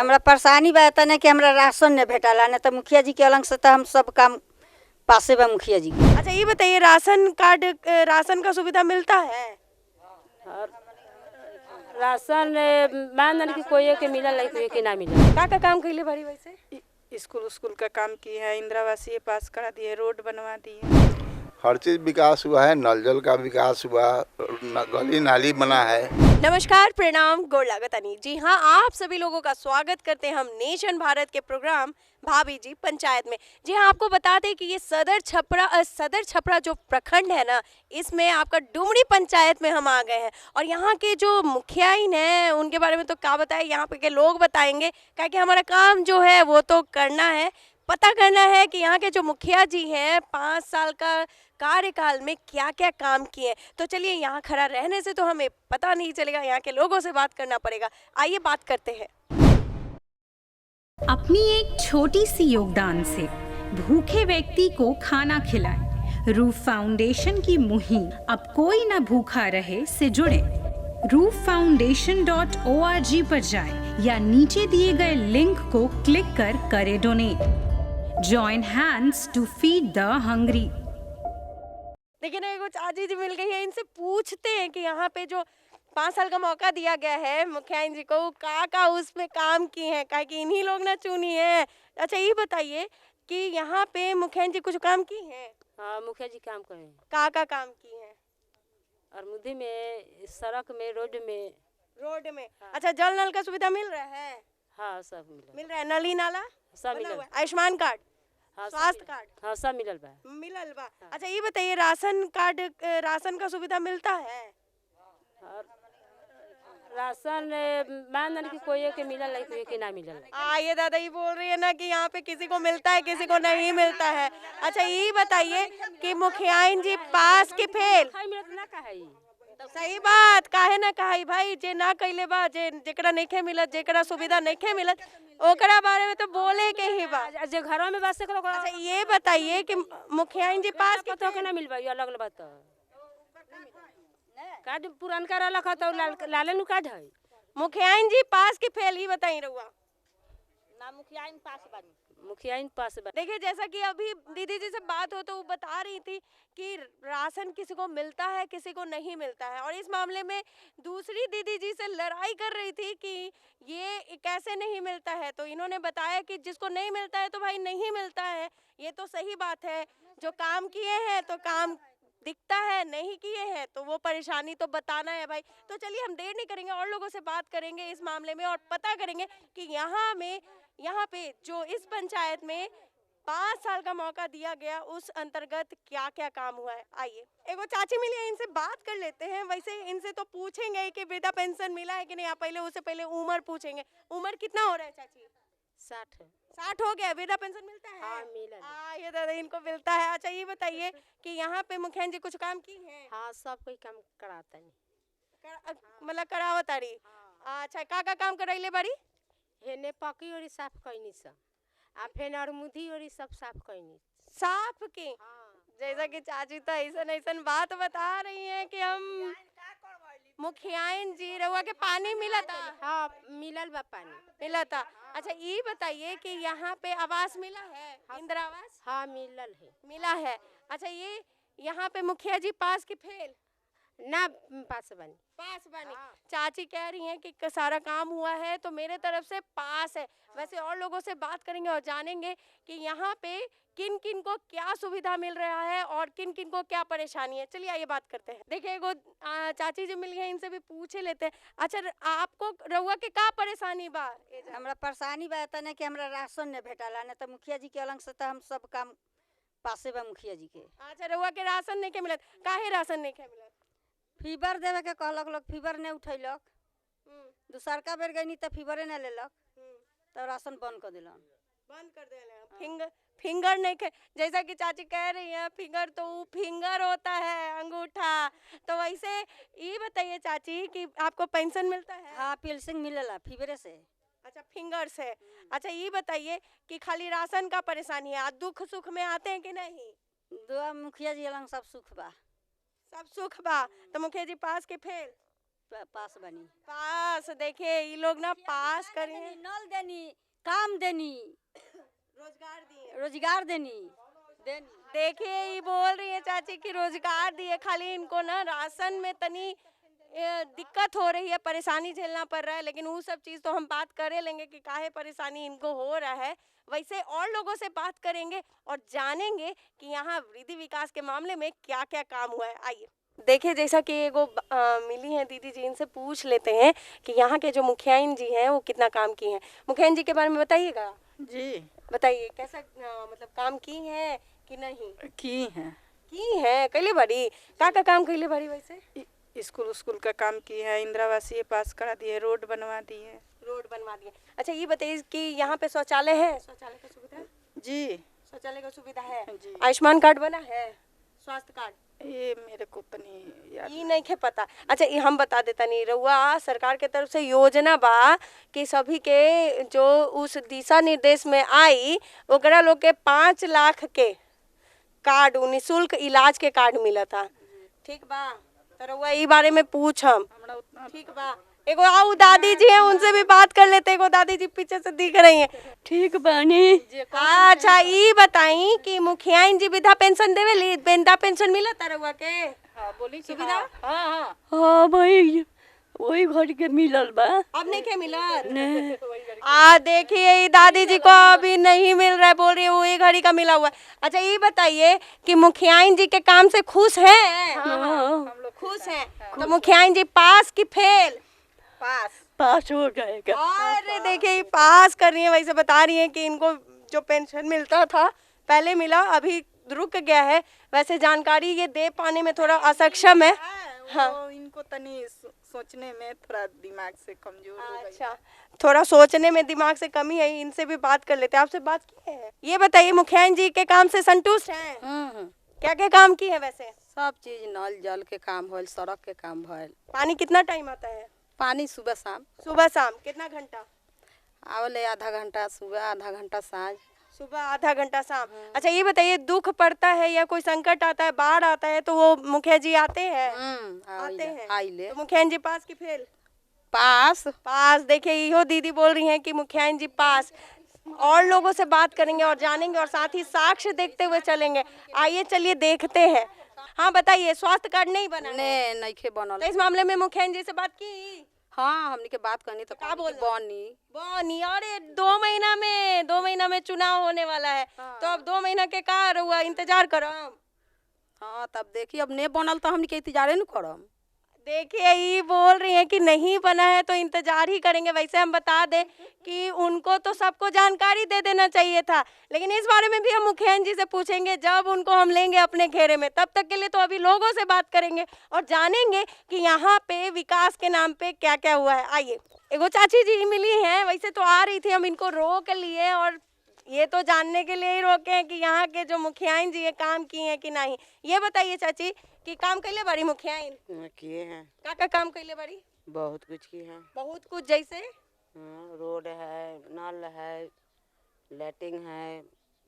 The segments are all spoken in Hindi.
हमरा परेशानी बा तना कि हमरा राशन नहीं भेटाला, नहीं तो मुखिया जी के अलग से तो हम सब काम पासे बा मुखिया जी के। अच्छा ये बताइए, राशन कार्ड राशन का सुविधा मिलता है? राशन मान कि कोई के मिलल है, कोई के ना मिलल। का काम कैले भारी वैसे? स्कूल का काम किए हैं, इंदिरा आवासीय पास करा दिए, रोड बनवा दिए। हर चीज़ विकास हुआ है, नल जल का विकास हुआ, गली नाली बना है। नमस्कार, प्रणाम, गोड़ लागतानी। जी हाँ, आप सभी लोगों का स्वागत करते हैं हम नेशन भारत के प्रोग्राम भाभी जी पंचायत में। जी हाँ, आपको बता दें कि ये सदर छपरा जो प्रखंड है ना, इसमें आपका डुमरी पंचायत में हम आ गए हैं। और यहाँ के जो मुखियाइन हैं उनके बारे में तो क्या बताएं, यहाँ पे के लोग बताएंगे, क्या कि हमारा काम जो है वो तो करना है, पता करना है कि यहाँ के जो मुखिया जी हैं 5 साल का कार्यकाल में क्या क्या काम किए। तो चलिए, यहाँ खड़ा रहने से तो हमें पता नहीं चलेगा, यहाँ के लोगों से बात करना पड़ेगा। आइए बात करते हैं। अपनी एक छोटी सी योगदान से भूखे व्यक्ति को खाना खिलाएं। रूफ फाउंडेशन की मुहिम अब कोई न भूखा रहे से जुड़े। rooffoundation.org पर जाएं या नीचे दिए गए लिंक को क्लिक कर करें donate. Join hands to feed the hungry। देखिए ना, एगो चाची जी मिल गई है, इनसे पूछते हैं कि यहाँ पे जो 5 साल का मौका दिया गया है मुखिया जी को, का उसमें काम किए हैं, क्या कि इन्हीं लोग ना चुनी है। अच्छा ये बताइए कि यहाँ पे मुखिया जी कुछ काम की हैं? हाँ, मुखिया जी काम करे। का काम की हैं? अरमुदी में, सड़क में, रोड में। हाँ। अच्छा, जल नल का सुविधा मिल रहा है? हाँ, सब मिल रहा है, नली नाला सब मिलल। आयुष्मान कार्ड, हाँ, स्वास्थ्य कार्ड, हाँ, सब मिलल बा। हाँ। अच्छा ये बताइए, राशन कार्ड राशन का सुविधा मिलता है? राशन मान कि कोई के मिलल है, कोई के ना मिलल। ये दादा ये बोल रही है ना कि यहाँ पे किसी को मिलता है, किसी को नहीं मिलता है। अच्छा ये बताइए कि मुखियाइन जी पास के फेल? सही बात, काहे ना कहा भाई, जे ना कैले बा, जेकरा नहीं मिलत, जेकरा सुविधा नहीं मिलत, ओकरा बारे में तो बोले के ही बा। जे घरों में बस करो। अच्छा ये बताइए कि मुखियाइन जी पास के तो के ना मिलबा, ये अलग बात है। कार्ड पुरानका रखा तो लाले नु कार्ड है। मुखियाइन जी पास के फेल ही बताई रहुआ ना? मुखियाइन पास बनी। देखिए, जैसा कि अभी दीदी जी से बात हो तो वो बता रही थी कि राशन किसी को मिलता है, किसी को नहीं मिलता है। और इस मामले में दूसरी दीदी जी से लड़ाई कर रही थी कि ये कैसे नहीं मिलता है। तो इन्होंने बताया कि जिसको नहीं मिलता है तो भाई नहीं मिलता है, ये तो सही बात है। जो काम किए हैं तो काम दिखता है, नहीं किए हैं तो वो परेशानी तो बताना है भाई। तो चलिए, हम देर नहीं करेंगे, और लोगों से बात करेंगे इस मामले में और पता करेंगे कि यहाँ पे जो इस पंचायत में 5 साल का मौका दिया गया उस अंतर्गत क्या क्या काम हुआ है। आइए, एगो चाची मिली है, इनसे बात कर लेते हैं। वैसे इनसे तो पूछेंगे कि वृद्धा पेंशन मिला है कि नहीं। आप उससे पहले उम्र पूछेंगे। उम्र कितना हो रहा है चाची? 60 हो गया। वृद्धा पेंशन मिलता है? हाँ, मिला। ये दादा इनको मिलता है। अच्छा ये बताइए कि यहाँ पे मुखिया जी कुछ काम की हैं? हाँ, सब कोई काम कराता है। मतलब करावत आ रही। अच्छा, का काम करैले बारी? हेने पकी और साफ कइनी सा, आ फेन अरमुदी और सब साफ कइनी। साफ की? जैसा कि चाची तो ऐसा बात बता रही हैं कि हम मुखियाइन जी रहुआ के पानी मिला था? हाँ, मिलल बा, पानी मिला था। अच्छा ये बताइए कि यहाँ पे आवास मिला है? इंदिरा आवास? हाँ, मिला है। अच्छा, ये यहाँ पे मुखिया जी पास की फेल? ना, पास बनी। हाँ। चाची कह रही हैं कि सारा काम हुआ है तो मेरे तरफ से पास है। वैसे और लोगों से बात करेंगे और जानेंगे कि यहाँ पे किन किन को क्या सुविधा मिल रहा है और किन किन को क्या परेशानी है। चलिए आइए बात करते हैं। देखिए, एगो चाची जी मिल गई, इनसे भी पूछे लेते हैं। अच्छा, आपको रहुआ के का परेशानी बा? हमरा परेशानी बा तना कि हमरा राशन नहीं भेटाला, नहीं तो मुखिया जी के अलग से तो हम सब काम पासे बा मुखिया जी के। अच्छा, रहुआ के राशन नहीं के मिलत? काहे राशन नहीं के मिलत? फीवर देवे के कहलक लोग, फीवर नहीं उठैलक। दूसरका बेर गई तो फीवरे नहीं लेलक, तो राशन बंद कर दिलन। फिंगर नहीं खे, जैसा कि चाची कह रही है, फिंगर तो वो फिंगर होता है, अंगूठा। तो वैसे ये बताइए चाची कि आपको पेंशन मिलता है? हाँ, पेंशन मिलेला फीवरे से। अच्छा, फिंगर से। अच्छा ये बताइए कि खाली राशन का परेशानी है, दुख सुख में आते हैं कि नहीं? दुआ मुखिया जी अलग सब सुख बा। सब सुख बा। तो मुखिया जी पास के फेल? पास बनी। पास देखिए ये लोग ना पास करे हैं, नल देनी, काम देनी, रोजगार दिए। रोजगार देनी। देखिए ये बोल रही है चाची कि रोजगार दिए, खाली इनको ना राशन में तनी दिक्कत हो रही है, परेशानी झेलना पड़ रहा है, लेकिन वो सब चीज़ तो हम बात करे लेंगे कि काहे परेशानी इनको हो रहा है। वैसे और लोगों से बात करेंगे और जानेंगे कि यहाँ वृद्धि विकास के मामले में क्या क्या काम हुआ है। आइए देखिए, जैसा कि एगो मिली है दीदी जी, इनसे पूछ लेते हैं कि यहाँ के जो मुखियाइन जी हैं वो कितना काम की हैं। मुखियाइन जी के बारे में बताइएगा। जी बताइए कैसा मतलब काम की हैं कि नहीं की हैं। कैले बड़ी का काम कैले बड़ी? वैसे स्कूल का काम की है, इंदिरा आवासीय पास करा दिए, रोड बनवा दिए। रोड बनवा दिए। अच्छा ये बताइए कि यहाँ पे शौचालय है? शौचालय का सुविधा? जी शौचालय का सुविधा है। जी। आयुष्मान कार्ड बना है? स्वास्थ्य कार्ड? ये मेरे को तो नहीं याद। ये नहीं खे पता। अच्छा ये हम बता देता नहीं रहुआ, सरकार के तरफ से योजना बा कि सभी के जो उस दिशा निर्देश में आई ओकरा लोग के 5 लाख के कार्ड, निःशुल्क इलाज के कार्ड मिला था। ठीक बा, तो रहुआ ई बारे में पूछम। हमरा उतना ठीक बा, एगो आओ दादी जी हैं उनसे भी बात कर लेते। एगो दादी जी पीछे से दिख रही हैं। ठीक बानी। अच्छा ये बताई कि मुखियाइन जी वृद्धा पेंशन देवेली? वृद्धा पेंशन मिला रहुआ के? हाँ बोली कि सुविधा? हाँ भाई वही घर के मिलल बा। अब नहीं क्या मिला? देखिए ये दादी जी को अभी नहीं मिल रहा है, बोल रही है वही घड़ी का मिला हुआ है। अच्छा ये बताइए कि मुखियाइन जी के काम से खुश हैं? खुश हैं। तो मुखियाइन जी पास की फेल? पास हो जाएगा। और देखिए पास कर रही है। वैसे बता रही है कि इनको जो पेंशन मिलता था पहले मिला, अभी रुक गया है। वैसे जानकारी ये दे पाने में थोड़ा असक्षम है। हाँ। वो इनको तनी सोचने में थोड़ा दिमाग से कमजोर हो गई। अच्छा थोड़ा सोचने में दिमाग से कमी है। इनसे भी बात कर लेते हैं। आपसे बात की है? ये बताइए मुखियाइन जी के काम से संतुष्ट हैं? क्या क्या काम की है? वैसे सब चीज, नल जल के काम होल, सड़क के काम होल। पानी कितना टाइम आता है? पानी सुबह शाम। सुबह शाम कितना घंटा? आवले आधा घंटा सुबह, आधा घंटा साँझ। सुबह आधा घंटा शाम। अच्छा ये बताइए दुख पड़ता है या कोई संकट आता है, बाढ़ आता है, तो वो मुखिया जी आते हैं? आते हैं। आइले तो मुखियाइन जी पास की फेल? पास। पास। देखिए इहो दीदी बोल रही हैं कि मुखियाइन जी पास। और लोगों से बात करेंगे और जानेंगे और साथ ही साक्ष्य देखते हुए चलेंगे। आइए चलिए देखते हैं। हाँ बताइए, स्वास्थ्य कार्ड नहीं बना है? नहीं खे बनल। तो इस मामले में मुखियाइन जी से बात की? हाँ हमनी के बात करनी तो का बोल बनी। अरे 2 महीना में चुनाव होने वाला है। तो अब 2 महीना के का हुआ, इंतजार करो। हाँ तब देखिए, अब नहीं बनल तो हमनी के इंतजारे न करम। देखिए ये बोल रही हैं कि नहीं बना है तो इंतजार ही करेंगे। वैसे हम बता दें कि उनको तो सबको जानकारी दे देना चाहिए था, लेकिन इस बारे में भी हम मुखियाइन जी से पूछेंगे जब उनको हम लेंगे अपने घेरे में। तब तक के लिए तो अभी लोगों से बात करेंगे और जानेंगे कि यहाँ पे विकास के नाम पे क्या क्या हुआ है। आइए, एगो चाची जी मिली हैं। वैसे तो आ रही थी, हम इनको रोक लिए और ये तो जानने के लिए ही रोके हैं कि यहाँ के जो मुखियाइन जी काम किए हैं कि नहीं। ये बताइए चाची कि काम कैले बड़ी मुखियाइन? किए हैं। का काम कैले बड़ी? बहुत कुछ किए हैं। बहुत कुछ जैसे? रोड है, नल है, लाइटिंग है,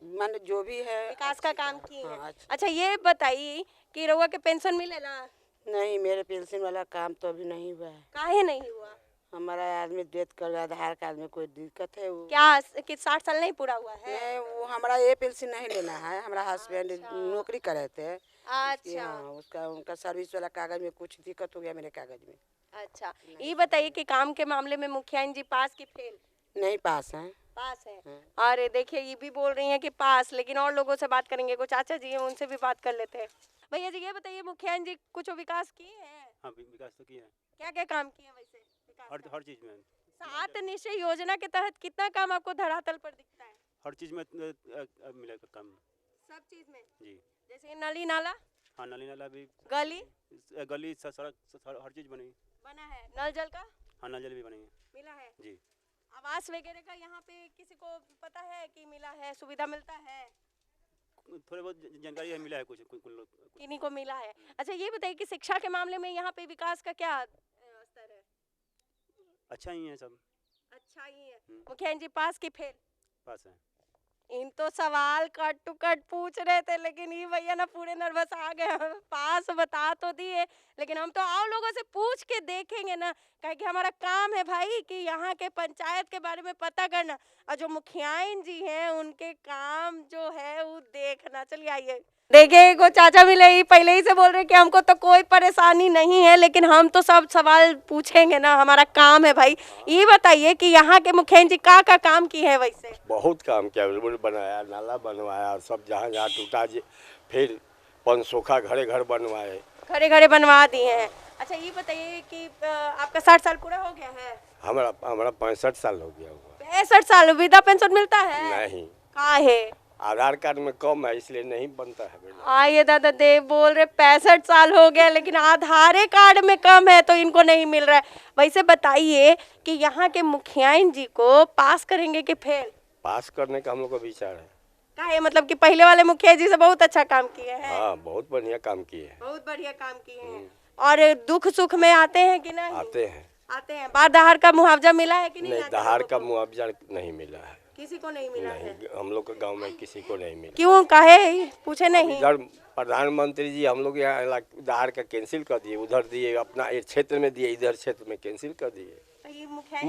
मान जो भी है विकास का काम किए हैं। हाँ, अच्छा ये बताइए कि रउआ के पेंशन मिलेला? नहीं, मेरे पेंशन वाला काम तो अभी नहीं हुआ है। काहे नहीं हुआ? हमारा आदमी डेथ कर गया, आधार कार्ड में कोई दिक्कत है वो। क्या कि 60 साल नहीं पूरा हुआ है? नहीं, वो हमारा ये पेंशन नहीं लेना है। हमारा हस्बैंड नौकरी कर रहे थे। अच्छा हाँ, उनका सर्विस वाला कागज में कुछ दिक्कत हो गया मेरे कागज में। अच्छा ये बताइए कि काम के मामले में मुखियाइन जी पास की फेल? नहीं पास है। पास है। अरे देखिए ये भी बोल रही हैं कि पास, लेकिन और लोगों से बात करेंगे। कुछ चाचा जी हैं उनसे भी बात कर लेते हैं। भैया जी ये बताइए मुखियाइन जी कुछ विकास किए हैं? हाँ विकास तो किया है। क्या क्या काम किए वैसे? हर चीज में। 7 निश्चय योजना के तहत कितना काम आपको धरातल पर दिखता है? हर चीज में मिलेगा काम। सब चीज में? जी। जैसे नली नाला? हाँ नाली नाला भी। गली सड़क हर चीज बनी बना है। नल जल का? हाँ नल जल भी बनेंगे। मिला है जी। आवास वगैरह का यहाँ पे किसी को पता है कि मिला है, सुविधा मिलता है? थोड़े बहुत जानकारी है, मिला है कुछ लोग किन्हीं को मिला है। अच्छा ये बताइए कि शिक्षा के मामले में यहाँ पे विकास का क्या स्तर है? अच्छा ही है सब। अच्छा ही है। मुखियाइन जी पास की फेल? पास है। इन तो सवाल कट टू कट पूछ रहे थे, लेकिन ये भैया ना पूरे नर्वस आ गए। हमें पास बता तो दिए, लेकिन हम तो और लोगों से पूछ के देखेंगे ना, कहे कि हमारा काम है भाई कि यहाँ के पंचायत के बारे में पता करना, और जो मुखियाइन जी हैं उनके काम जो है वो देखना। चलिए आइए देखिए, को चाचा मिले ही पहले ही से बोल रहे कि हमको तो कोई परेशानी नहीं है, लेकिन हम तो सब सवाल पूछेंगे ना, हमारा काम है भाई। ये बताइए कि यहाँ के मुखिया जी का काम की है? वैसे बहुत काम किया, रोड बनाया, नाला बनवाया, सब जहाँ जहाँ टूटा फिर पंचसोखा घरे घर बनवाए, घरे घरे बनवा दिए हैं। अच्छा ये बताइए कि आपका 60 साल पूरा हो गया है? हमारा 65 साल हो गया हुआ। 65 साल वृद्धा पेंशन मिलता है? नहीं, का है आधार कार्ड में कम है इसलिए नहीं बनता है। आइए दादा देव बोल रहे 65 साल हो गया, लेकिन आधार कार्ड में कम है तो इनको नहीं मिल रहा है। वैसे बताइए कि यहाँ के मुखियाइन जी को पास करेंगे कि फेल? पास करने का हम लोग का विचार है। का है मतलब कि पहले वाले मुखिया जी से बहुत अच्छा काम किए हैं? हाँ, बहुत बढ़िया काम किए हैं। बहुत बढ़िया काम किए हैं। और दुख सुख में आते हैं कि नहीं? आते हैं। आते हैं। बार दहाड़ का मुआवजा मिला है कि नहीं? नहीं, दहाड़ का मुआवजा नहीं मिला है। किसी को नहीं मिला है? हम लोग के गांव में किसी को नहीं मिला। क्यों, काहे पूछे नहीं? इधर प्रधानमंत्री जी हम लोग यहाँ दहाड़ का कैंसिल कर दिए, उधर दिए, अपना एक क्षेत्र में दिए, इधर क्षेत्र में कैंसिल कर दिए।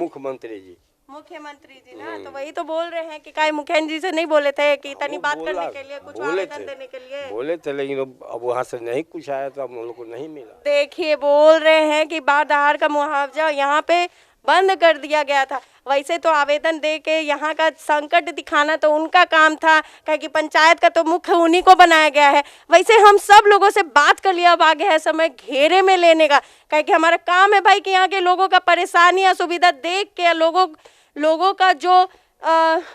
मुख्यमंत्री जी ना, तो वही तो बोल रहे हैं कि काय मुखिया जी से नहीं बोले थे कि इतनी बात करने के लिए, कुछ आवेदन देने के लिए? बोले थे, लेकिन अब वहाँ से नहीं कुछ आया तो हम लोग को नहीं मिला। देखिए बोल रहे हैं कि बार दहाड़ का मुआवजा यहाँ पे बंद कर दिया गया था। वैसे तो आवेदन दे के यहाँ का संकट दिखाना तो उनका काम था, कहे कि पंचायत का तो मुख्य उन्हीं को बनाया गया है। वैसे हम सब लोगों से बात कर लिया, अब आगे है समय घेरे में लेने का, कहे कि हमारा काम है भाई कि यहाँ के लोगों का परेशानी या सुविधा देख के लोगों का जो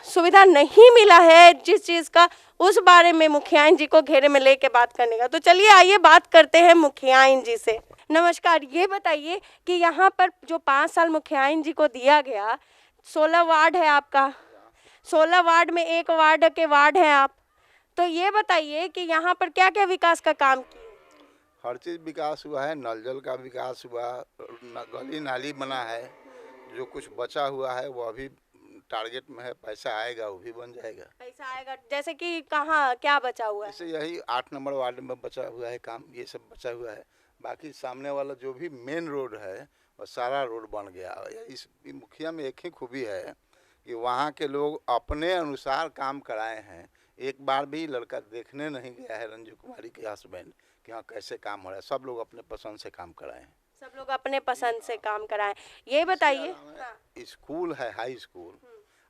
सुविधा नहीं मिला है जिस चीज़ का, उस बारे में मुखियाइन जी को घेरे में लेके बात करने का। तो चलिए आइए बात करते हैं मुखियाइन जी से। नमस्कार, ये बताइए कि यहाँ पर जो 5 साल मुखियाइन जी को दिया गया, 16 वार्ड है आपका, 16 वार्ड में एक वार्ड के वार्ड हैं आप, तो ये बताइए कि यहाँ पर क्या क्या विकास का काम किए? हर चीज़ विकास हुआ है, नल जल का विकास हुआ, गली नाली बना है, जो कुछ बचा हुआ है वो अभी टारगेट में है, पैसा आएगा वो भी बन जाएगा। पैसा आएगा जैसे कि कहाँ क्या बचा हुआ है? जैसे यही 8 नंबर वार्ड में बचा हुआ है काम, ये सब बचा हुआ है। बाकी सामने वाला जो भी मेन रोड है वो सारा रोड बन गया। इस मुखिया में एक ही खूबी है कि वहाँ के लोग अपने अनुसार काम कराए हैं। एक बार भी लड़का देखने नहीं गया है रंजू कुमारी के हस्बैंड कि हाँ कैसे काम हो रहा है। सब लोग अपने पसंद से काम कराए हैं। सब लोग अपने पसंद से काम कराएं। ये बताइए, स्कूल है, हाई स्कूल,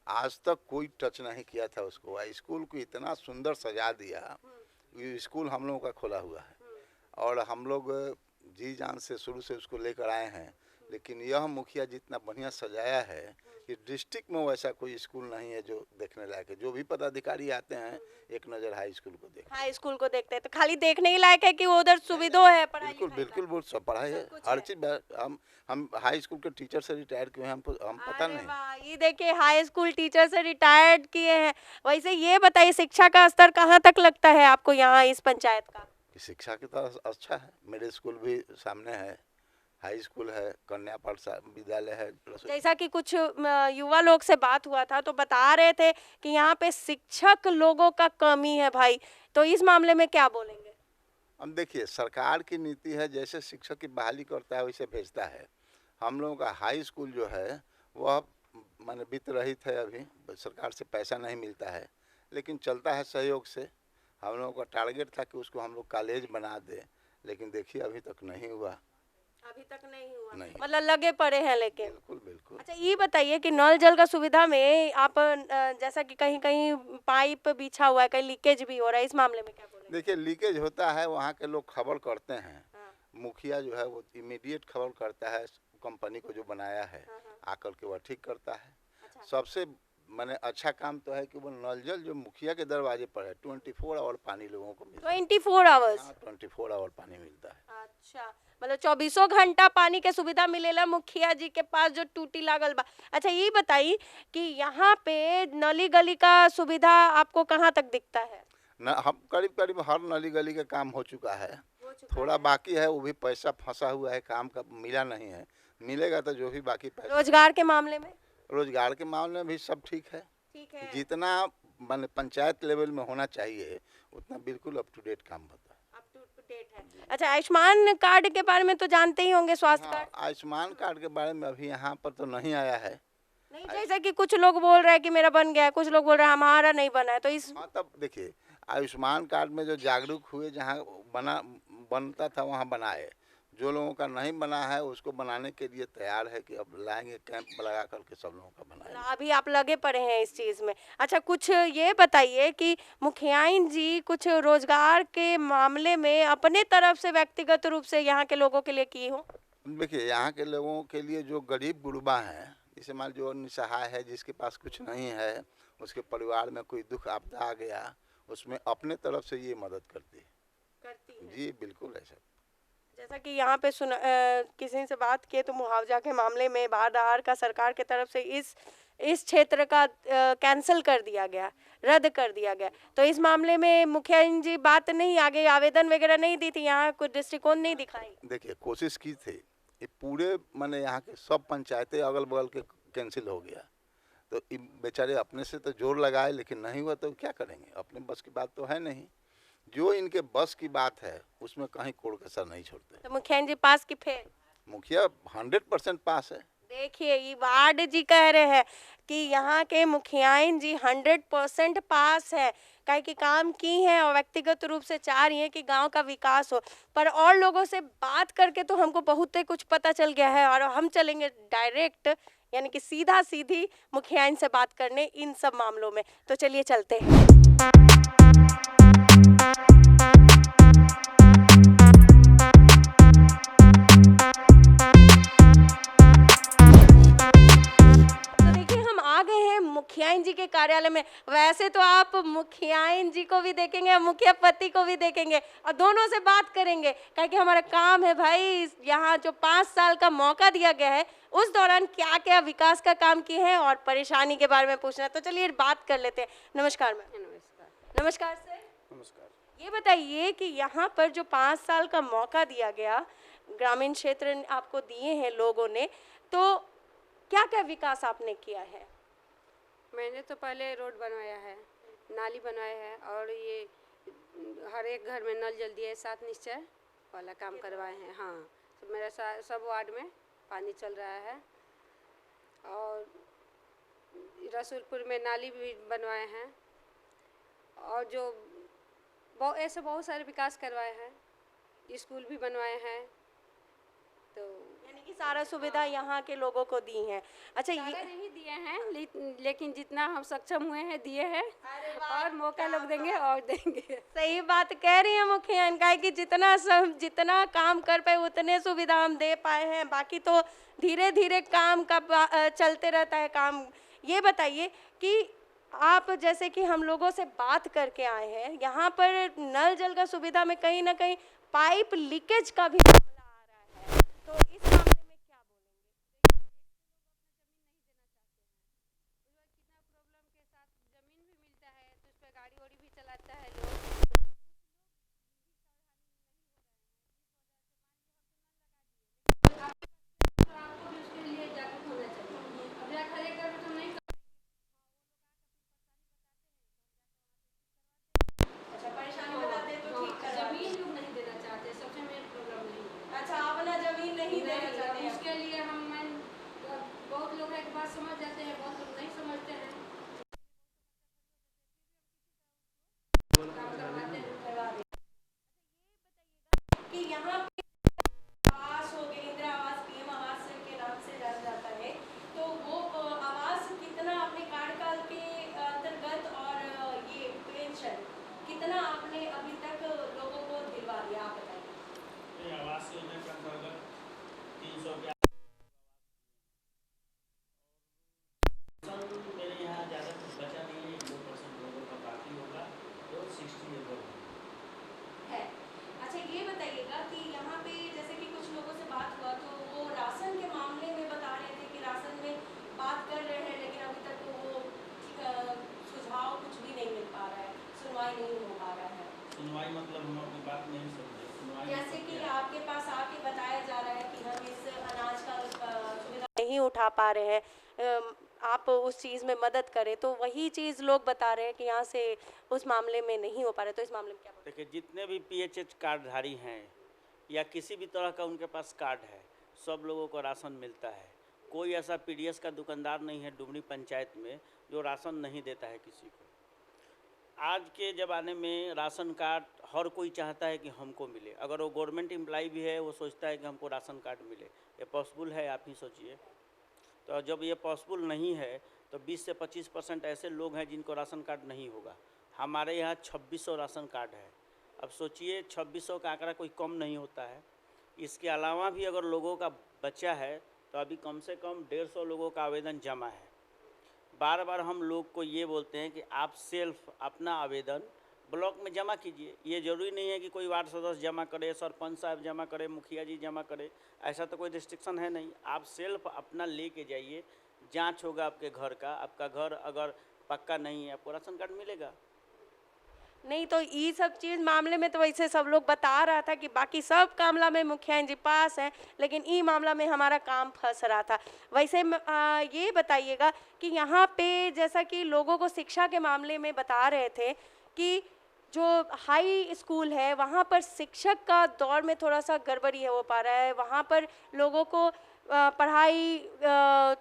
आज तक कोई टच नहीं किया था उसको। स्कूल को इतना सुंदर सजा दिया। ये स्कूल हम लोगों का खोला हुआ है और हम लोग जी जान से शुरू से उसको लेकर आए हैं, लेकिन यह मुखिया जितना बढ़िया सजाया है कि डिस्ट्रिक्ट में वैसा कोई स्कूल नहीं है जो देखने लायक है। जो भी पदाधिकारी आते हैं एक नज़र हाई स्कूल को देखते हैं। हाई स्कूल को देखते हैं तो खाली देखने ही लायक है कि वो उधर सुविधा है? पढ़ाई बिल्कुल बहुत सब पढ़ाई है, हर चीज़। हम हाई स्कूल के टीचर से रिटायर किए हैं, हम पता नहीं। ये देखिए हाई स्कूल टीचर से रिटायर्ड किए हैं। वैसे ये बताइए शिक्षा का स्तर कहाँ तक लगता है आपको यहाँ इस पंचायत का? शिक्षा की तरह अच्छा है, मिडिल स्कूल भी सामने है, हाई स्कूल है, कन्या पाठशाला विद्यालय है। जैसा कि कुछ युवा लोग से बात हुआ था तो बता रहे थे कि यहाँ पे शिक्षक लोगों का कमी है भाई, तो इस मामले में क्या बोलेंगे? हम देखिए सरकार की नीति है, जैसे शिक्षक की बहाली करता है वैसे भेजता है। हम लोगों का हाई स्कूल जो है वह माने वित्त रहित है, अभी सरकार से पैसा नहीं मिलता है, लेकिन चलता है सहयोग से। हम लोगों का टारगेट था कि उसको हम लोग कॉलेज बना दे, लेकिन देखिए अभी तक नहीं हुआ। अभी तक नहीं हुआ? नहीं। मतलब लगे पड़े हैं लेकिन। बिल्कुल। अच्छा ये बताइए कि नल जल का सुविधा में आप जैसा कि कहीं कहीं पाइप बिछा हुआ है, कहीं लीकेज भी हो रहा है, इस मामले में क्या बोलेंगे? देखिए लीकेज होता है, वहाँ के लोग खबर करते हैं। मुखिया जो है वो इमीडिएट खबर करता है कंपनी को जो बनाया है, आकर के वह ठीक करता है। सबसे मैंने अच्छा काम तो है कि वो नल जल जो मुखिया के दरवाजे पर है 24 आवर पानी लोगों को मिलता है। 24 आवर्स? 24 आवर पानी मिलता है। अच्छा, मतलब 24 घंटा पानी के सुविधा मिलेला मुखिया जी के पास जो टूटी लागल बा। अच्छा ये बताइए कि यहाँ पे नली गली का सुविधा आपको कहाँ तक दिखता है? न हम करीब हर नली गली का काम हो चुका है, थोड़ा बाकी है, वो भी पैसा फंसा हुआ है, काम का मिला नहीं है। मिलेगा तो जो भी बाकी पैसा। रोजगार के मामले में? रोजगार के मामले में भी सब ठीक है। जितना माने पंचायत लेवल में होना चाहिए उतना बिल्कुल अप टू डेट काम होता है। अप टू डेट है। अच्छा, आयुष्मान कार्ड के बारे में तो जानते ही होंगे, स्वास्थ्य कार्ड। आयुष्मान कार्ड के बारे में अभी यहाँ पर तो नहीं आया है। नहीं, जैसे कि कुछ लोग बोल रहे हैं कि मेरा बन गया है, कुछ लोग बोल रहे हैं हमारा नहीं बना है, तो इस हाँ, तब देखिए आयुष्मान कार्ड में जो जागरूक हुए, जहाँ बनता था वहाँ बनाए, जो लोगों का नहीं बना है उसको बनाने के लिए तैयार है कि अब लाएंगे, कैंप लगा करके सब लोगों का बनाएंगे। अभी आप लगे पड़े हैं इस चीज में। अच्छा, कुछ ये बताइए कि मुखियाइन जी कुछ रोजगार के मामले में अपने तरफ से व्यक्तिगत रूप से यहाँ के लोगों के लिए की हो? देखिए यहाँ के लोगों के लिए जो गरीब गुरबा हैं, जैसे मान जो निसहाय है, जिसके पास कुछ नहीं है, उसके परिवार में कोई दुख आपदा आ गया, उसमें अपने तरफ से ये मदद करती है। जी बिल्कुल ऐसा। जैसा कि यहाँ पे किसी से बात किए तो मुआवजा के मामले में बारदार का सरकार की तरफ से इस क्षेत्र का कैंसिल कर दिया गया, रद्द कर दिया गया, तो इस मामले में मुखिया जी बात नहीं, आगे आवेदन वगैरह नहीं दी थी, यहाँ कुछ दृष्टिकोण नहीं दिखाई? देखिए कोशिश की थी, ये पूरे माने यहाँ के सब पंचायतें अगल बगल के कैंसिल हो गया, तो बेचारे अपने से तो जोर लगाए लेकिन नहीं हुआ, तो क्या करेंगे, अपने बस की बात तो है नहीं। जो इनके बस की बात है उसमें कहीं कोई कसर नहीं छोड़ते। तो मुखिया जी पास की फेल? मुखिया 100% पास है। देखिए, ये वार्ड जी कह रहे हैं कि यहाँ के मुखियाइन जी 100% पास है, कहीं की काम की है और व्यक्तिगत रूप से चाह रही है कि गांव का विकास हो। पर और लोगों से बात करके तो हमको बहुत ही कुछ पता चल गया है, और हम चलेंगे डायरेक्ट यानी कि सीधा सीधी मुखियाइन से बात करने इन सब मामलों में। तो चलिए चलते हैं। मुखियाइन जी के कार्यालय में। वैसे तो आप मुखियाइन जी को भी देखेंगे, मुखिया पति को भी देखेंगे और दोनों से बात करेंगे, क्योंकि हमारा काम है भाई यहाँ जो 5 साल का मौका दिया गया है उस दौरान क्या क्या विकास का काम किए हैं और परेशानी के बारे में पूछना। तो चलिए बात कर लेते हैं। नमस्कार मैम। नमस्कार। नमस्कार सर। नमस्कार। ये बताइए कि यहाँ पर जो 5 साल का मौका दिया गया, ग्रामीण क्षेत्र आपको दिए हैं लोगों ने, तो क्या क्या विकास आपने किया है? मैंने तो पहले रोड बनवाया है, नाली बनवाया है, और ये हर एक घर में नल जल दिया है, 7 निश्चय वाला काम करवाए हैं। हाँ, तो मेरा सब वार्ड में पानी चल रहा है, और रसूलपुर में नाली भी बनवाए हैं, और जो ऐसे बहुत सारे विकास करवाए हैं, स्कूल भी बनवाए हैं। तो यानी कि सारा सुविधा यहाँ के लोगों को दी है। अच्छा, ये नहीं दिए हैं लेकिन जितना हम सक्षम हुए हैं दिए हैं, और मौका लोग देंगे और देंगे। सही बात कह रही है मुखिया का कि जितना काम कर पाए उतने सुविधा हम दे पाए हैं, बाकी तो धीरे धीरे काम का चलते रहता है काम। ये बताइए कि आप जैसे कि हम लोगों से बात करके आए हैं, यहाँ पर नल जल का सुविधा में कहीं ना कहीं पाइप लीकेज का भी मामला आ रहा है, तो इस मामले में क्या बोलेंगे? कितना प्रॉब्लम के साथ जमीन भी मिलता है तो उस पर गाड़ी वाड़ी भी चलाता है लोग। आपको भी उसके लिए जागरूक होना चाहिए। अब या खड़े कर तो नहीं। अच्छा, परेशानी बताते हैं तो ठीक कर। जमीन लोग नहीं देना चाहते, सबसे मेन प्रॉब्लम नहीं है। अच्छा, आप ना जमीन नहीं देना चाहते हैं। उसके लिए हम बहुत लोग एक बात समझ जाते हैं, बहुत लोग नहीं समझते हैं। कि यहाँ पे आवास हो गए, इंदिरा आवास, पीएम आवास के नाम से जाना जाता है, तो वो आवास कितना अपने कार्यकाल के अंतर्गत और ये पेंशन कितना आपने अभी तक लोगों को दिलवा दिया, आप बताइए। आवास योजना के अंतर्गत 300 के मेरे यहाँ ज़्यादा कुछ बचा नहीं है, 2% लोगों का बाकी होगा, तो 60 लेवल है। अच्छा, ये बताइएगा कि यहाँ पे जैसे कि कुछ लोगों से बात हुआ तो वो राशन के मामले में बता रहे थे कि राशन में बात कर रहे हैं, लेकिन अभी तक वो सुझाव कुछ भी नहीं मिल पा रहा है, सुनवाई नहीं हो पा रहा है। सुनवाई मतलब हम अपनी बात नहीं समझे। सुनवाई जैसे कि आपके पास आके बताया जा रहा है कि हम इस अनाज का सुविधा नहीं उठा पा रहे हैं, आप उस चीज़ में मदद करें, तो वही चीज़ लोग बता रहे हैं कि यहाँ से उस मामले में नहीं हो पा रहे, तो इस मामले में क्या बोलेंगे? देखिए, जितने भी PHH कार्डधारी हैं या किसी भी तरह का उनके पास कार्ड है, सब लोगों को राशन मिलता है। कोई ऐसा PDS का दुकानदार नहीं है डुमरी पंचायत में जो राशन नहीं देता है किसी को। आज के ज़माने में राशन कार्ड हर कोई चाहता है कि हमको मिले। अगर वो गवर्नमेंट एम्प्लॉय भी है, वो सोचता है कि हमको राशन कार्ड मिले। ये पॉसिबल है? आप ही सोचिए। तो जब ये पॉसिबल नहीं है तो 20 से 25% ऐसे लोग हैं जिनको राशन कार्ड नहीं होगा। हमारे यहाँ 2600 राशन कार्ड है। अब सोचिए, 2600 का आंकड़ा कोई कम नहीं होता है। इसके अलावा भी अगर लोगों का बचा है तो अभी कम से कम 150 लोगों का आवेदन जमा है। बार बार हम लोग को ये बोलते हैं कि आप सेल्फ अपना आवेदन ब्लॉक में जमा कीजिए। ये ज़रूरी नहीं है कि कोई वार्ड सदस्य जमा करे, सरपंच साहब जमा करे, मुखिया जी जमा करे, ऐसा तो कोई रिस्ट्रिक्शन है नहीं। आप सेल्फ अपना लेके जाइए, जांच होगा आपके घर का। आपका घर अगर पक्का नहीं है, आपको राशन कार्ड मिलेगा। नहीं, तो ये सब चीज़ मामले में तो वैसे सब लोग बता रहा था कि बाकी सब मामला में मुखिया जी पास हैं, लेकिन ई मामला में हमारा काम फंस रहा था। वैसे ये बताइएगा कि यहाँ पे जैसा कि लोगों को शिक्षा के मामले में बता रहे थे कि जो हाई स्कूल है वहाँ पर शिक्षक का दौर में थोड़ा सा गड़बड़ी हो पा रहा है, वहाँ पर लोगों को पढ़ाई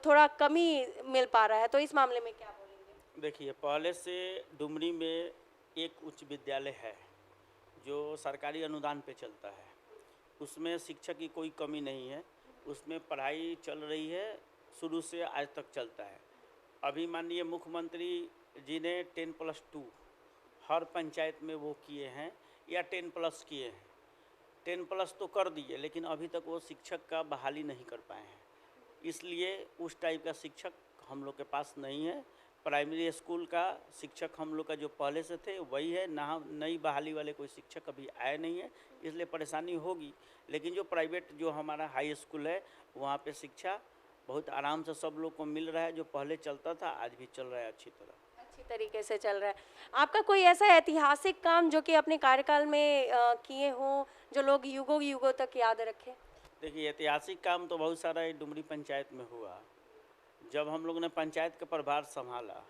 थोड़ा कमी मिल पा रहा है, तो इस मामले में क्या बोलेंगे? देखिए, पहले से डुमरी में एक उच्च विद्यालय है जो सरकारी अनुदान पे चलता है। उसमें शिक्षक की कोई कमी नहीं है, उसमें पढ़ाई चल रही है, शुरू से आज तक चलता है। अभी माननीय मुख्यमंत्री जी ने 10+2 हर पंचायत में वो किए हैं, या 10+ किए हैं। 10+ तो कर दिए, लेकिन अभी तक वो शिक्षक का बहाली नहीं कर पाए हैं। इसलिए उस टाइप का शिक्षक हम लोग के पास नहीं है। प्राइमरी स्कूल का शिक्षक हम लोग का जो पहले से थे वही है, ना नई बहाली वाले कोई शिक्षक अभी आए नहीं है, इसलिए परेशानी होगी। लेकिन जो प्राइवेट जो हमारा हाई स्कूल है वहाँ पे शिक्षा बहुत आराम से सब लोग को मिल रहा है। जो पहले चलता था आज भी चल रहा है अच्छी तरीके से चल रहा है। आपका कोई ऐसा ऐतिहासिक काम जो कि अपने कार्यकाल में किए हों, जो लोग युगों युगों तक याद रखें? देखिए, ऐतिहासिक काम तो बहुत सारा डुमरी पंचायत में हुआ। जब हम लोग ने पंचायत का प्रभार संभाला,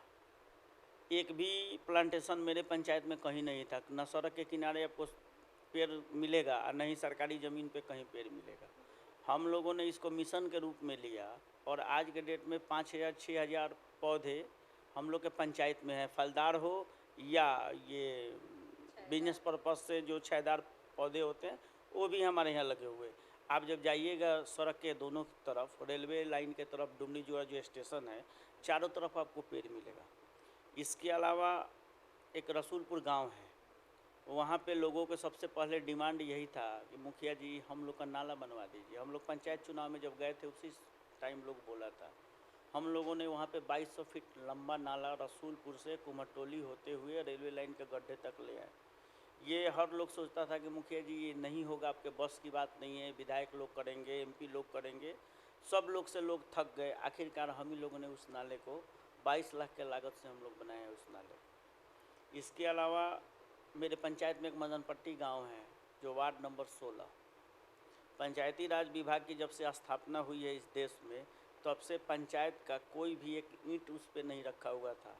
एक भी प्लांटेशन मेरे पंचायत में कहीं नहीं था। न सड़क के किनारे आपको पेड़ मिलेगा और नहीं सरकारी ज़मीन पे कहीं पेड़ मिलेगा। हम लोगों ने इसको मिशन के रूप में लिया और आज के डेट में 5000-6000 पौधे हम लोग के पंचायत में है। फलदार हो या ये बिजनेस पर्पस से जो छायादार पौधे होते हैं वो भी हमारे यहाँ लगे हुए। आप जब जाइएगा सड़क के दोनों तरफ, रेलवे लाइन के तरफ डुमरी जो स्टेशन है, चारों तरफ आपको पेड़ मिलेगा। इसके अलावा एक रसूलपुर गांव है, वहाँ पे लोगों के सबसे पहले डिमांड यही था कि मुखिया जी हम लोग का नाला बनवा दीजिए। हम लोग पंचायत चुनाव में जब गए थे उसी टाइम लोग बोला था। हम लोगों ने वहाँ पे 2200 फीट लंबा नाला रसूलपुर से कुमटोली होते हुए रेलवे लाइन के गड्ढे तक ले आए। ये हर लोग सोचता था कि मुखिया जी ये नहीं होगा, आपके बस की बात नहीं है, विधायक लोग करेंगे, MP लोग करेंगे। सब लोग से लोग थक गए। आखिरकार हम ही लोगों ने उस नाले को 22 लाख के लागत से हम लोग बनाए उस नाले। इसके अलावा मेरे पंचायत में एक मदनपट्टी गांव है जो वार्ड नंबर 16। पंचायती राज विभाग की जब से स्थापना हुई है इस देश में, तब से पंचायत का कोई भी एक ईंट उस पर नहीं रखा हुआ था,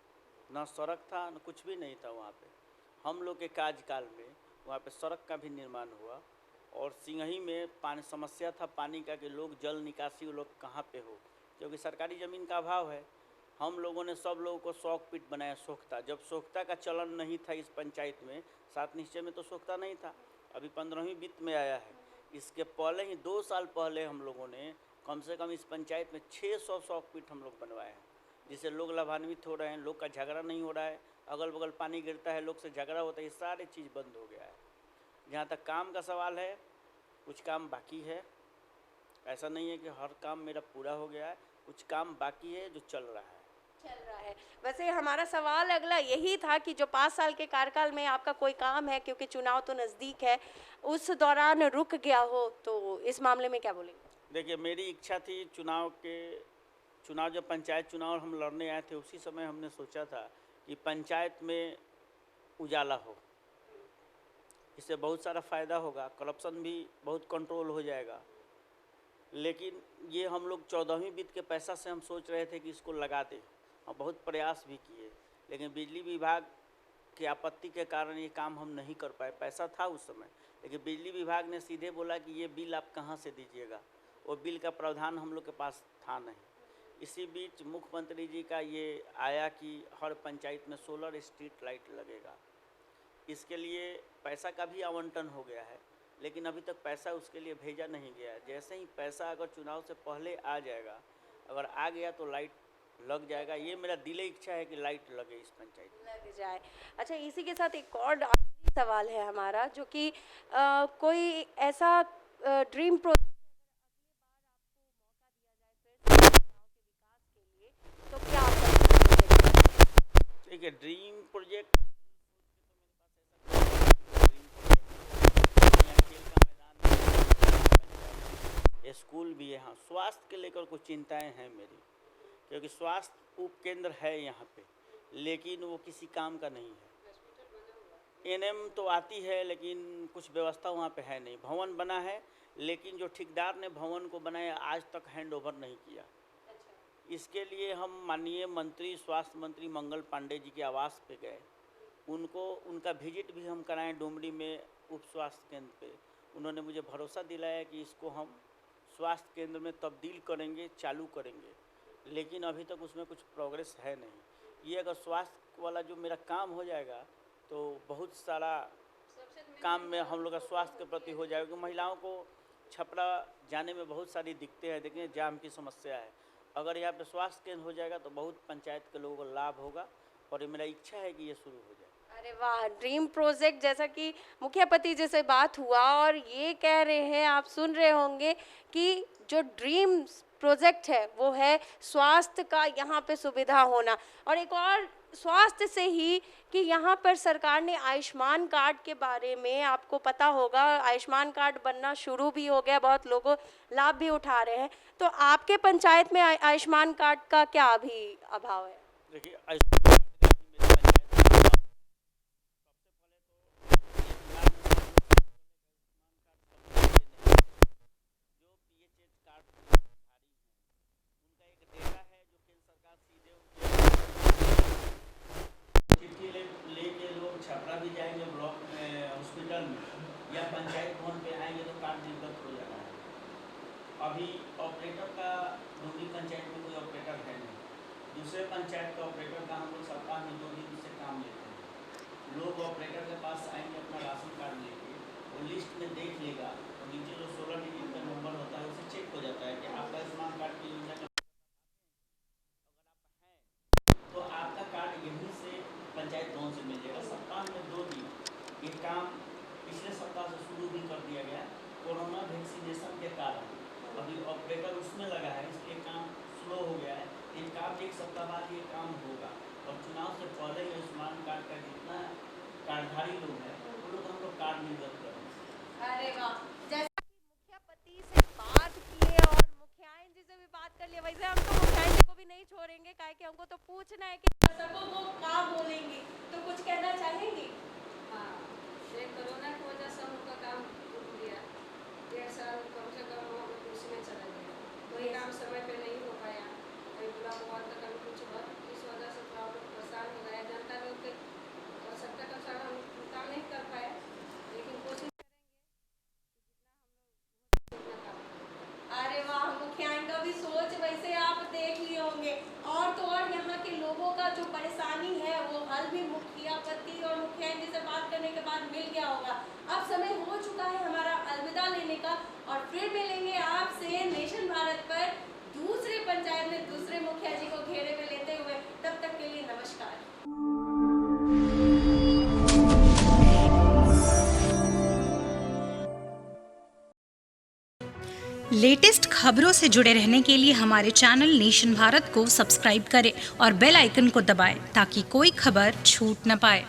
न सड़क था न कुछ भी नहीं था वहाँ पे। हम लोग के कार्यकाल में वहाँ पे सड़क का भी निर्माण हुआ और सिंघही में पानी समस्या था पानी का कि लोग जल निकासी लोग कहाँ पे हो, क्योंकि सरकारी ज़मीन का अभाव है। हम लोगों ने सब लोगों को शौक पीट बनाया सोख्ता। जब सोख्ता का चलन नहीं था इस पंचायत में, 7 निश्चय में तो सोख्ता नहीं था, अभी 15वीं वित्त में आया है। इसके पहले ही 2 साल पहले हम लोगों ने कम से कम इस पंचायत में 600 शौक पीट हम लोग बनवाए हैं, जिससे लोग लाभान्वित हो रहे हैं। लोग का झगड़ा नहीं हो रहा है, अगल बगल पानी गिरता है लोग से झगड़ा होता है, ये सारी चीज़ बंद हो गया है। जहाँ तक काम का सवाल है, कुछ काम बाकी है। ऐसा नहीं है कि हर काम मेरा पूरा हो गया है, कुछ काम बाकी है जो चल रहा है। वैसे हमारा सवाल अगला यही था कि जो 5 साल के कार्यकाल में आपका कोई काम है, क्योंकि चुनाव तो नज़दीक है, उस दौरान रुक गया हो, तो इस मामले में क्या बोलेंगे? देखिए, मेरी इच्छा थी चुनाव जब पंचायत चुनाव हम लड़ने आए थे उसी समय हमने सोचा था कि पंचायत में उजाला हो, इससे बहुत सारा फ़ायदा होगा, करप्शन भी बहुत कंट्रोल हो जाएगा। लेकिन ये हम लोग 14वीं वित्त के पैसा से हम सोच रहे थे कि इसको लगा दें, और बहुत प्रयास भी किए, लेकिन बिजली विभाग की आपत्ति के कारण ये काम हम नहीं कर पाए। पैसा था उस समय, लेकिन बिजली विभाग ने सीधे बोला कि ये बिल आप कहाँ से दीजिएगा, वो बिल का प्रावधान हम लोग के पास था नहीं। इसी बीच मुख्यमंत्री जी का ये आया कि हर पंचायत में सोलर स्ट्रीट लाइट लगेगा। इसके लिए पैसा का भी आवंटन हो गया है, लेकिन अभी तक पैसा उसके लिए भेजा नहीं गया है। जैसे ही पैसा अगर चुनाव से पहले आ जाएगा, अगर आ गया तो लाइट लग जाएगा। ये मेरा दिली इच्छा है कि लाइट लगे इस पंचायत में, लग जाए। अच्छा, इसी के साथ एक और आखिरी सवाल है हमारा, जो कि कोई ऐसा ड्रीम प्रोजेक्ट तो क्या ठीक है। ड्रीम प्रोजेक्ट स्कूल भी है, हाँ। स्वास्थ्य के लेकर कुछ चिंताएं हैं मेरी, क्योंकि स्वास्थ्य उप केंद्र है यहाँ पे, लेकिन वो किसी काम का नहीं है। एनएम तो आती है, लेकिन कुछ व्यवस्था वहाँ पे है नहीं। भवन बना है, लेकिन जो ठेकेदार ने भवन को बनाया आज तक हैंड ओवर नहीं किया। इसके लिए हम माननीय मंत्री, स्वास्थ्य मंत्री मंगल पांडे जी के आवास पे गए, उनका विजिट भी हम कराएं डुमरी में उप स्वास्थ्य केंद्र पे। उन्होंने मुझे भरोसा दिलाया कि इसको हम स्वास्थ्य केंद्र में तब्दील करेंगे, चालू करेंगे, लेकिन अभी तक उसमें कुछ प्रोग्रेस है नहीं। ये अगर स्वास्थ्य वाला जो मेरा काम हो जाएगा तो बहुत सारा काम में हम लोग का स्वास्थ्य के प्रति हो जाएगा। महिलाओं को छपरा जाने में बहुत सारी दिक्कतें हैं, देखिए जाम की समस्या है। अगर यहाँ पे स्वास्थ्य केंद्र हो जाएगा तो बहुत पंचायत के लोगों को लाभ होगा, और ये मेरा इच्छा है कि ये शुरू हो जाए। अरे वाह, ड्रीम प्रोजेक्ट, जैसा कि मुखियापति जी से बात हुआ और ये कह रहे हैं, आप सुन रहे होंगे कि जो ड्रीम प्रोजेक्ट है वो है स्वास्थ्य का यहाँ पे सुविधा होना। और एक और स्वास्थ्य से ही कि यहाँ पर सरकार ने आयुष्मान कार्ड के बारे में, आपको पता होगा, आयुष्मान कार्ड बनना शुरू भी हो गया, बहुत लोगों लाभ भी उठा रहे हैं। तो आपके पंचायत में आयुष्मान कार्ड का क्या अभी अभाव है? देखिए, लेके लोग छपरा भी जाएंगे ब्लॉक में, हॉस्पिटल में या पंचायत भवन पे आएंगे तो कार्ड निर्गत हो जाना है। अभी ऑपरेटर का डुमरी पंचायत में कोई ऑपरेटर है नहीं। दूसरे पंचायत का ऑपरेटर का हम लोग सप्ताह में 2 दिन से काम लेते हैं। लोग ऑपरेटर के पास आएंगे अपना राशन कार्ड लेके, वो लिस्ट में देख लेगा, और नीचे जो 16 डिजिट का नंबर होता है उसे चेक हो जाता है कि आपका आयुष्मान कार्ड की योजना का तो आपका कार्ड यहीं से पंचायत भवन से मिल जाएगा। सप्ताह में 2 दिन ये काम पिछले सप्ताह से शुरू भी कर दिया गया। कोरोना वैक्सीनेशन के कारण अभी ऑपरेटर उसमें लगा है, इसलिए काम स्लो हो गया है। ये काम 1 सप्ताह बाद ये काम होगा, और चुनाव से पहले आयुष्मान कार्ड का जितना कार्डधारी लोग हैं वो लोग हम लोग कार्ड निर्गत करेंगे। अरे वाह, जैसा कि मुखियापति से बात किए और मुखियाइन जी से भी बात कर लिया, वैसे हम तो मुखियाइन जी को भी नहीं छोड़ेंगे, काहे कि हमको तो पूछना है कि सबको वो क्या बोलेंगी। तो कुछ कहना चाहेंगी? हाँ, ये कोरोना की वजह से उनका काम रुक गया। 1.5 साल कम से कम उसमें चला गया, कोई काम समय पे नहीं हो पाया, कहीं ब्लॉक हुआ तो कभी कुछ हुआ। इस वजह से थोड़ा बहुत परेशान हो गया। जनता लोग के आवश्यकता का अनुसार हम काम नहीं कर पाए, लेकिन कोशिश अरे वाह, मुखियाइन का भी सोच वैसे आप देख लिए होंगे। और तो और यहाँ के लोगों का जो परेशानी है वो हल भी मुखियापति और मुखियाइन जी से बात करने के बाद मिल गया होगा। अब समय हो चुका है हमारा अलविदा लेने का, और फिर मिलेंगे आपसे नेशन भारत पर दूसरे पंचायत में दूसरे मुखिया जी को घेरे में लेते हुए। तब तक के लिए नमस्कार। लेटेस्ट खबरों से जुड़े रहने के लिए हमारे चैनल नेशन भारत को सब्सक्राइब करें और बेल आइकन को दबाएं ताकि कोई खबर छूट न पाए।